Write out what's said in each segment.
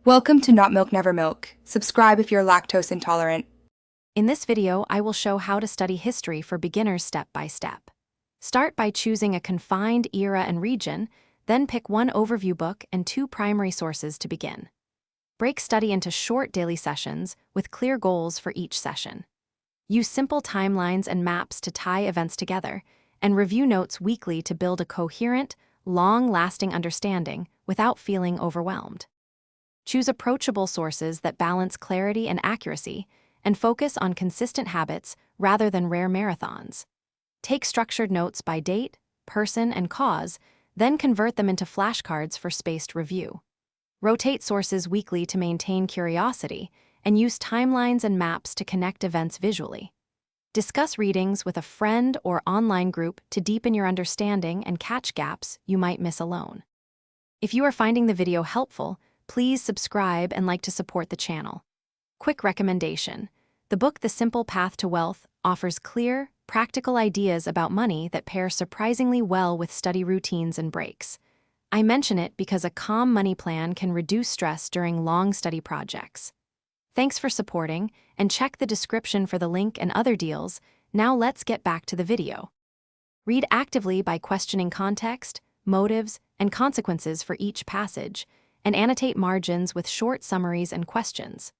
Welcome to Not Milk Never Milk. Subscribe if you're lactose intolerant. In this video, I will show how to study history for beginners step by step. Start by choosing a confined era and region, then pick one overview book and two primary sources to begin. Break study into short daily sessions with clear goals for each session. Use simple timelines and maps to tie events together, and review notes weekly to build a coherent, long-lasting understanding without feeling overwhelmed. Choose approachable sources that balance clarity and accuracy, and focus on consistent habits rather than rare marathons. Take structured notes by date, person, and cause, then convert them into flashcards for spaced review. Rotate sources weekly to maintain curiosity, and use timelines and maps to connect events visually. Discuss readings with a friend or online group to deepen your understanding and catch gaps you might miss alone. If you are finding the video helpful, please subscribe and like to support the channel. Quick recommendation: the book The Simple Path to Wealth offers clear, practical ideas about money that pair surprisingly well with study routines and breaks. I mention it because a calm money plan can reduce stress during long study projects. Thanks for supporting, and check the description for the link and other deals. Now let's get back to the video. Read actively by questioning context, motives, and consequences for each passage, and annotate margins with short summaries and questions.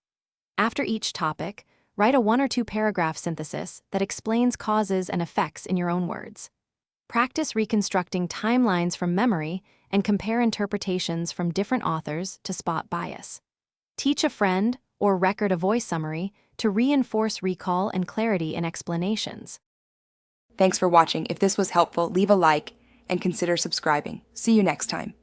After each topic, write a 1 or 2 paragraph synthesis that explains causes and effects in your own words. Practice reconstructing timelines from memory and compare interpretations from different authors to spot bias. Teach a friend or record a voice summary to reinforce recall and clarity in explanations. Thanks for watching. If this was helpful, leave a like and consider subscribing. See you next time.